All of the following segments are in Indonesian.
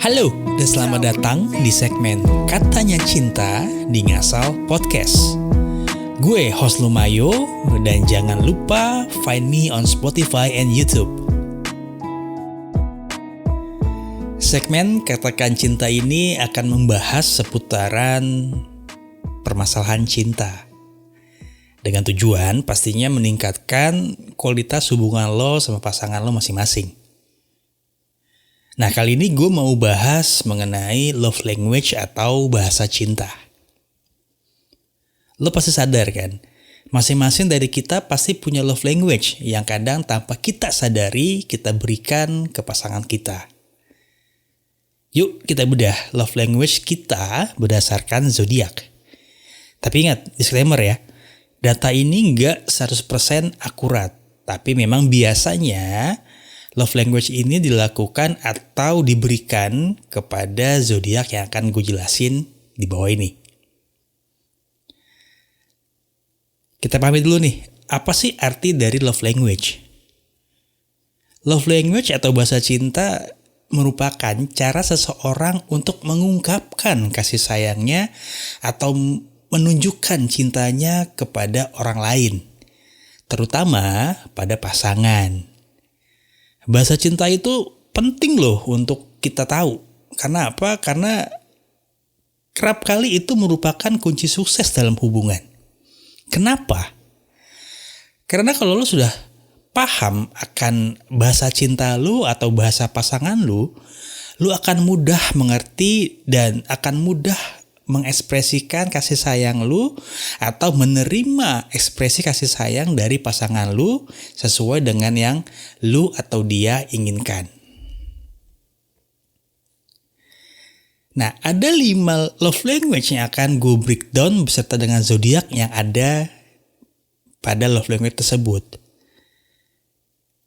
Halo dan selamat datang di segmen Katanya Cinta di Ngasal Podcast. Gue host Lumayo dan jangan lupa find me on Spotify and YouTube. Segmen Katakan Cinta ini akan membahas seputaran permasalahan cinta. Dengan tujuan pastinya meningkatkan kualitas hubungan lo sama pasangan lo masing-masing. Nah, kali ini gue mau bahas mengenai love language atau bahasa cinta. Lo pasti sadar kan, masing-masing dari kita pasti punya love language yang kadang tanpa kita sadari kita berikan ke pasangan kita. Yuk kita bedah love language kita berdasarkan zodiak. Tapi ingat, disclaimer ya, data ini nggak 100% akurat. Tapi memang biasanya love language ini dilakukan atau diberikan kepada zodiak yang akan gue jelasin di bawah ini. Kita pahami dulu nih, apa sih arti dari love language? Love language atau bahasa cinta merupakan cara seseorang untuk mengungkapkan kasih sayangnya atau menunjukkan cintanya kepada orang lain, terutama pada pasangan. Bahasa cinta itu penting loh untuk kita tahu. Karena apa? Karena kerap kali itu merupakan kunci sukses dalam hubungan. Kenapa? Karena kalau lo sudah paham akan bahasa cinta lo atau bahasa pasangan lo akan mudah mengerti dan akan mudah mengekspresikan kasih sayang lu atau menerima ekspresi kasih sayang dari pasangan lu sesuai dengan yang lu atau dia inginkan. Nah, ada 5 love language yang akan gue breakdown beserta dengan zodiak yang ada pada love language tersebut.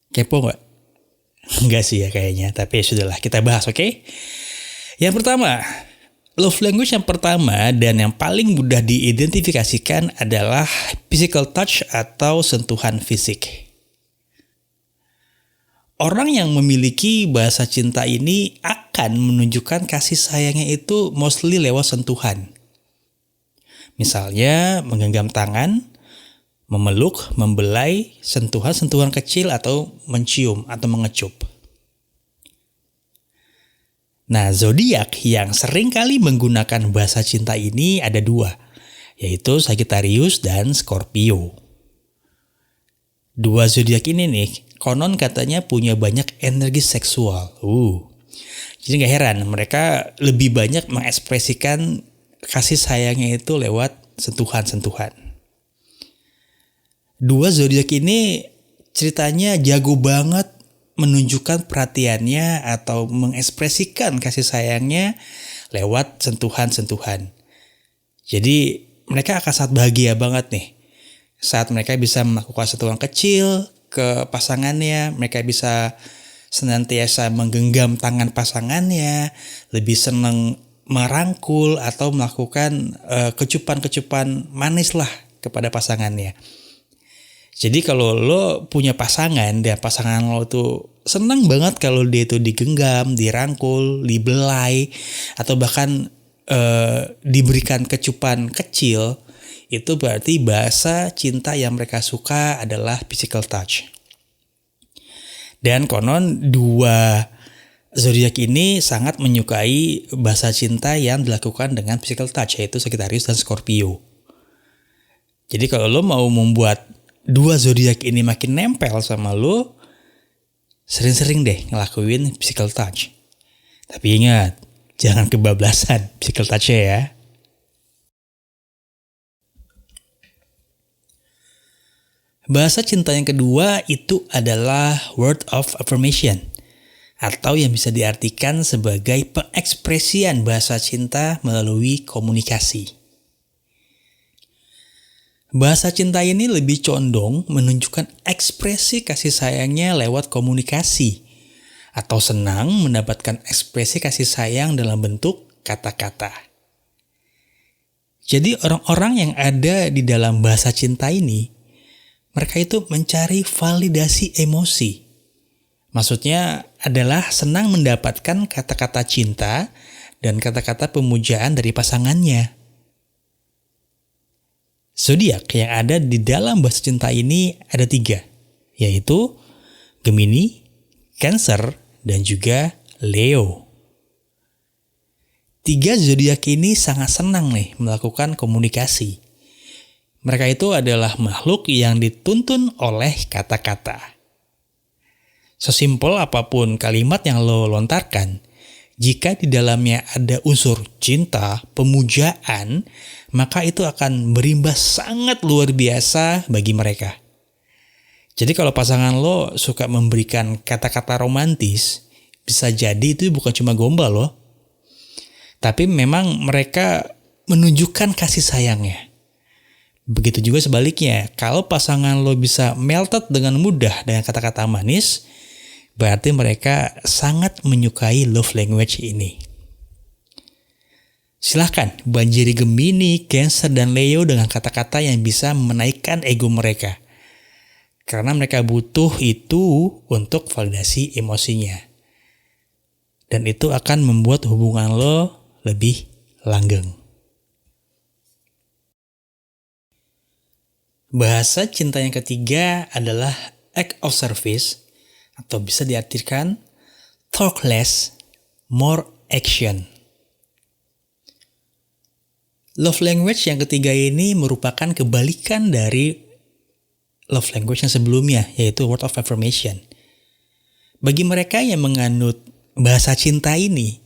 Kepo gak? Enggak sih ya kayaknya, tapi ya sudahlah, kita bahas, oke? Yang pertama, love language yang pertama dan yang paling mudah diidentifikasikan adalah physical touch atau sentuhan fisik. Orang yang memiliki bahasa cinta ini akan menunjukkan kasih sayangnya itu mostly lewat sentuhan. Misalnya menggenggam tangan, memeluk, membelai, sentuhan-sentuhan kecil atau mencium atau mengecup. Nah, zodiak yang sering kali menggunakan bahasa cinta ini ada 2, yaitu Sagittarius dan Scorpio. 2 zodiak ini nih, konon katanya punya banyak energi seksual. Jadi gak heran mereka lebih banyak mengekspresikan kasih sayangnya itu lewat sentuhan-sentuhan. 2 zodiak ini ceritanya jago banget menunjukkan perhatiannya atau mengekspresikan kasih sayangnya lewat sentuhan-sentuhan. Jadi mereka akan sangat bahagia banget nih saat mereka bisa melakukan sentuhan kecil ke pasangannya. Mereka bisa senantiasa menggenggam tangan pasangannya, lebih senang merangkul atau melakukan kecupan-kecupan manis lah kepada pasangannya. Jadi kalau lo punya pasangan dan pasangan lo tuh senang banget kalau dia itu digenggam, dirangkul, dibelai, atau bahkan diberikan kecupan kecil, itu berarti bahasa cinta yang mereka suka adalah physical touch. Dan konon 2 zodiak ini sangat menyukai bahasa cinta yang dilakukan dengan physical touch, yaitu Sagittarius dan Scorpio. Jadi kalau lo mau membuat 2 zodiak ini makin nempel sama lo, sering-sering deh ngelakuin physical touch. Tapi ingat, jangan kebablasan physical touch-nya ya. Bahasa cinta yang kedua itu adalah word of affirmation, atau yang bisa diartikan sebagai pengekspresian bahasa cinta melalui komunikasi. Bahasa cinta ini lebih condong menunjukkan ekspresi kasih sayangnya lewat komunikasi atau senang mendapatkan ekspresi kasih sayang dalam bentuk kata-kata. Jadi orang-orang yang ada di dalam bahasa cinta ini, mereka itu mencari validasi emosi, Maksudnya adalah senang mendapatkan kata-kata cinta dan kata-kata pemujaan dari pasangannya. Zodiak yang ada di dalam bahasa cinta ini ada 3, yaitu Gemini, Cancer, dan juga Leo. 3 zodiak ini sangat senang nih melakukan komunikasi. Mereka itu adalah makhluk yang dituntun oleh kata-kata. Sesimpel apapun kalimat yang lo lontarkan, jika di dalamnya ada unsur cinta, pemujaan, maka itu akan berimbas sangat luar biasa bagi mereka. Jadi kalau pasangan lo suka memberikan kata-kata romantis, bisa jadi itu bukan cuma gombal loh. Tapi memang mereka menunjukkan kasih sayangnya. Begitu juga sebaliknya, kalau pasangan lo bisa melted dengan mudah dengan kata-kata manis, berarti mereka sangat menyukai love language ini. Silahkan banjiri Gemini, Cancer, dan Leo dengan kata-kata yang bisa menaikkan ego mereka. Karena mereka butuh itu untuk validasi emosinya. Dan itu akan membuat hubungan lo lebih langgeng. Bahasa cinta yang ketiga adalah act of service, atau bisa diartikan talk less, more action. Love language yang ketiga ini merupakan kebalikan dari love language yang sebelumnya, yaitu word of affirmation. Bagi mereka yang menganut bahasa cinta ini,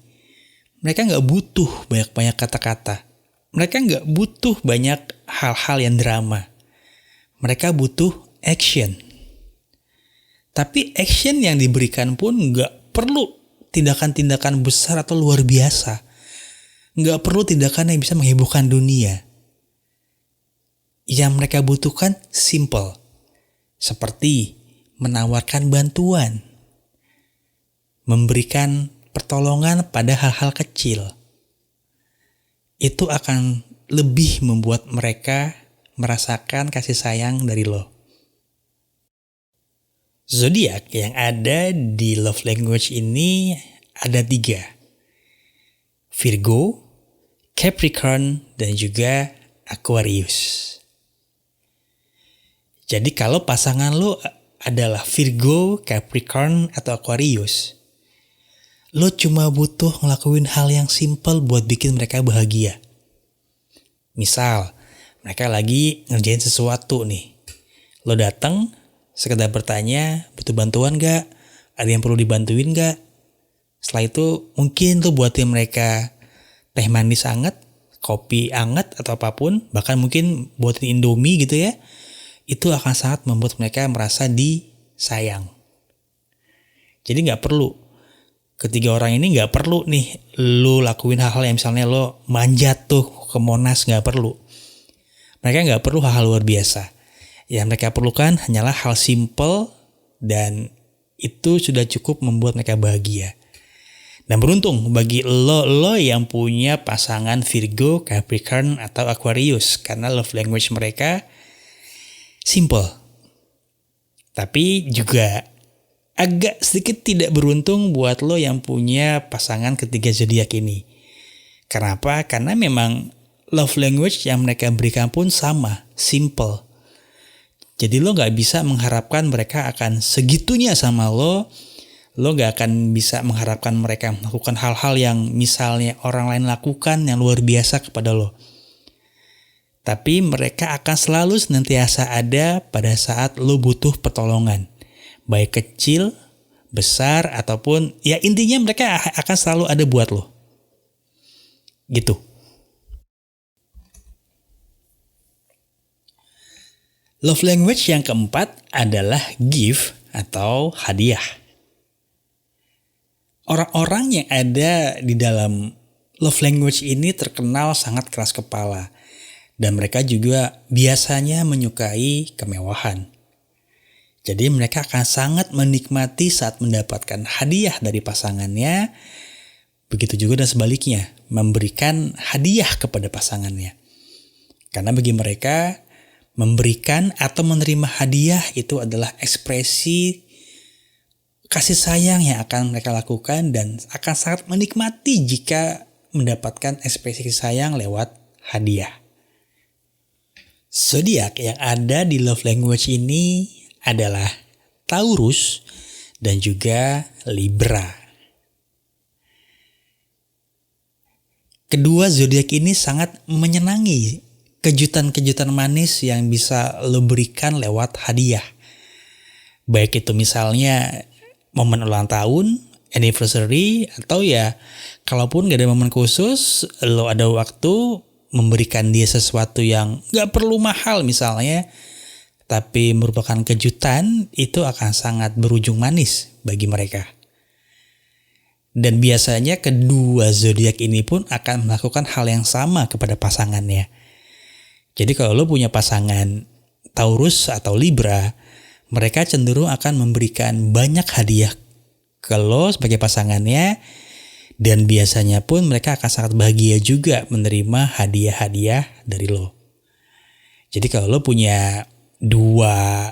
mereka nggak butuh banyak-banyak kata-kata. Mereka nggak butuh banyak hal-hal yang drama. Mereka butuh action. Tapi action yang diberikan pun nggak perlu tindakan-tindakan besar atau luar biasa. Nggak perlu tindakan yang bisa menghebohkan dunia. Yang mereka butuhkan simple. Seperti menawarkan bantuan. Memberikan pertolongan pada hal-hal kecil. Itu akan lebih membuat mereka merasakan kasih sayang dari lo. Zodiak yang ada di love language ini ada 3. Virgo, Capricorn, dan juga Aquarius. Jadi kalau pasangan lo adalah Virgo, Capricorn, atau Aquarius, lo cuma butuh ngelakuin hal yang simple buat bikin mereka bahagia. Misal, mereka lagi ngerjain sesuatu nih. Lo datang, sekedar bertanya, butuh bantuan gak? Ada yang perlu dibantuin gak? Setelah itu mungkin lo buatin mereka teh manis hangat, kopi hangat atau apapun. Bahkan mungkin buatin Indomie gitu ya. Itu akan sangat membuat mereka merasa disayang. Jadi gak perlu. Ketiga orang ini gak perlu nih lo lakuin hal-hal yang misalnya lo manjat tuh ke Monas, gak perlu. Mereka gak perlu hal-hal luar biasa. Yang mereka perlukan hanyalah hal simple dan itu sudah cukup membuat mereka bahagia. Dan beruntung bagi lo yang punya pasangan Virgo, Capricorn, atau Aquarius. Karena love language mereka simple. Tapi juga agak sedikit tidak beruntung buat lo yang punya pasangan ketiga zodiak ini. Kenapa? Karena memang love language yang mereka berikan pun sama, simple. Jadi lo gak bisa mengharapkan mereka akan segitunya sama lo. Lo gak akan bisa mengharapkan mereka melakukan hal-hal yang misalnya orang lain lakukan yang luar biasa kepada lo. Tapi mereka akan selalu senantiasa ada pada saat lo butuh pertolongan. Baik kecil, besar, ataupun ya intinya mereka akan selalu ada buat lo. Gitu. Love language yang keempat adalah gift atau hadiah. Orang-orang yang ada di dalam love language ini terkenal sangat keras kepala. Dan mereka juga biasanya menyukai kemewahan. Jadi mereka akan sangat menikmati saat mendapatkan hadiah dari pasangannya. Begitu juga dan sebaliknya, memberikan hadiah kepada pasangannya. Karena bagi mereka, memberikan atau menerima hadiah itu adalah ekspresi kasih sayang yang akan mereka lakukan dan akan sangat menikmati jika mendapatkan ekspresi kasih sayang lewat hadiah. Zodiak yang ada di love language ini adalah Taurus dan juga Libra. Kedua zodiak ini sangat menyenangi kejutan-kejutan manis yang bisa lo berikan lewat hadiah. Baik itu misalnya momen ulang tahun, anniversary, atau ya kalaupun gak ada momen khusus, lo ada waktu memberikan dia sesuatu yang gak perlu mahal misalnya, tapi merupakan kejutan, itu akan sangat berujung manis bagi mereka. Dan biasanya kedua zodiak ini pun akan melakukan hal yang sama kepada pasangannya. Jadi kalau lo punya pasangan Taurus atau Libra, mereka cenderung akan memberikan banyak hadiah ke lo sebagai pasangannya. Dan biasanya pun mereka akan sangat bahagia juga menerima hadiah-hadiah dari lo. Jadi kalau lo punya dua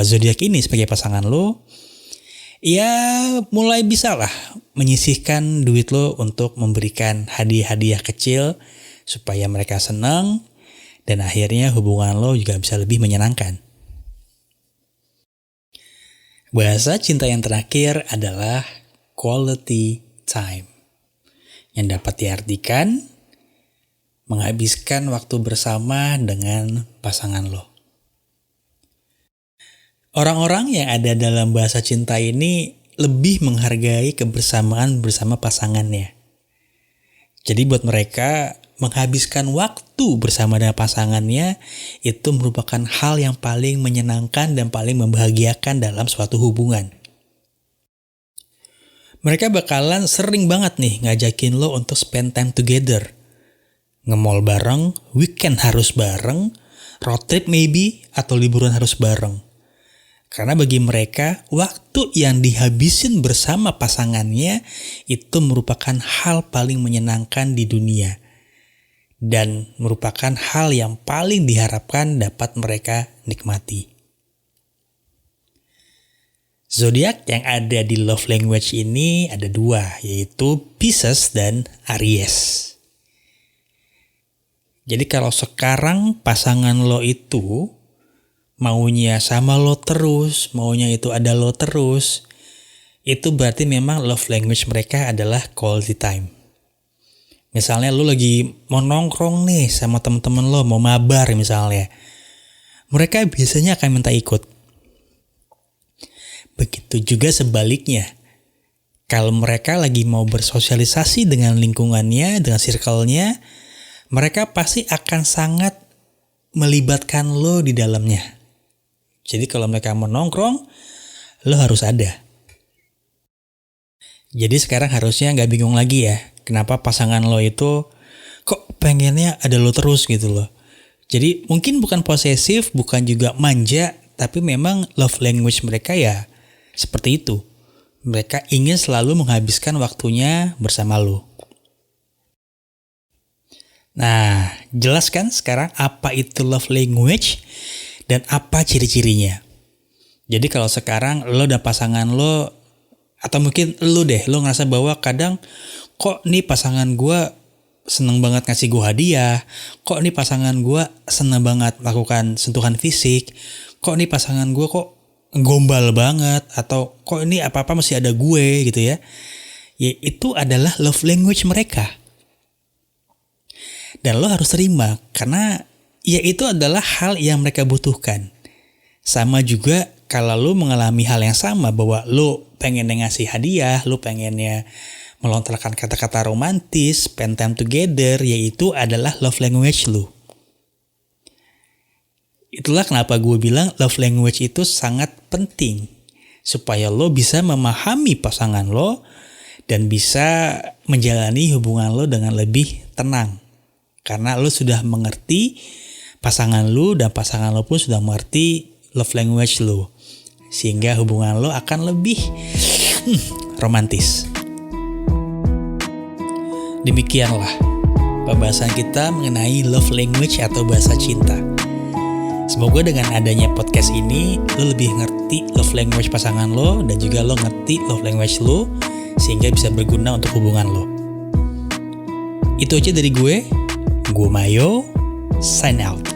zodiak ini sebagai pasangan lo, ya mulai bisa lah menyisihkan duit lo untuk memberikan hadiah-hadiah kecil supaya mereka senang dan akhirnya hubungan lo juga bisa lebih menyenangkan. Bahasa cinta yang terakhir adalah quality time, yang dapat diartikan menghabiskan waktu bersama dengan pasangan lo. Orang-orang yang ada dalam bahasa cinta ini lebih menghargai kebersamaan bersama pasangannya. Jadi buat mereka, menghabiskan waktu bersama dengan pasangannya itu merupakan hal yang paling menyenangkan dan paling membahagiakan dalam suatu hubungan. Mereka bakalan sering banget nih ngajakin lo untuk spend time together. Nge-mall bareng, weekend harus bareng, road trip maybe, atau liburan harus bareng. Karena bagi mereka, waktu yang dihabisin bersama pasangannya itu merupakan hal paling menyenangkan di dunia. Dan merupakan hal yang paling diharapkan dapat mereka nikmati. Zodiak yang ada di love language ini ada dua, yaitu Pisces dan Aries. Jadi kalau sekarang pasangan lo itu maunya sama lo terus, maunya itu ada lo terus, itu berarti memang love language mereka adalah quality time. Misalnya lo lagi mau nongkrong nih sama temen-temen lo, mau mabar misalnya. Mereka biasanya akan minta ikut. Begitu juga sebaliknya. Kalau mereka lagi mau bersosialisasi dengan lingkungannya, dengan circle-nya, mereka pasti akan sangat melibatkan lo di dalamnya. Jadi kalau mereka mau nongkrong, lo harus ada. Jadi sekarang harusnya gak bingung lagi ya, kenapa pasangan lo itu kok pengennya ada lo terus gitu loh. Jadi mungkin bukan posesif, bukan juga manja, tapi memang love language mereka ya seperti itu. Mereka ingin selalu menghabiskan waktunya bersama lo. Nah, jelas kan sekarang apa itu love language? Dan apa ciri-cirinya? Jadi kalau sekarang lo dan pasangan lo, atau mungkin lo ngerasa bahwa kadang kok nih pasangan gue seneng banget ngasih gue hadiah, kok nih pasangan gue seneng banget melakukan sentuhan fisik, kok nih pasangan gue kok gombal banget, atau kok ini apa-apa masih ada gue gitu ya. Ya itu adalah love language mereka. Dan lo harus terima karena ya itu adalah hal yang mereka butuhkan. Sama juga kalau lo mengalami hal yang sama bahwa lo pengen ngasih hadiah, lo pengennya melontarkan kata-kata romantis, spend time together, yaitu adalah love language lo. Itulah kenapa gue bilang love language itu sangat penting. Supaya lo bisa memahami pasangan lo dan bisa menjalani hubungan lo dengan lebih tenang. Karena lo sudah mengerti pasangan lo dan pasangan lo pun sudah mengerti love language lo. Sehingga hubungan lo akan lebih romantis. Demikianlah pembahasan kita mengenai love language atau bahasa cinta. Semoga dengan adanya podcast ini lo lebih ngerti love language pasangan lo dan juga lo ngerti love language lo sehingga bisa berguna untuk hubungan lo. Itu aja dari gue Mayo, sign out.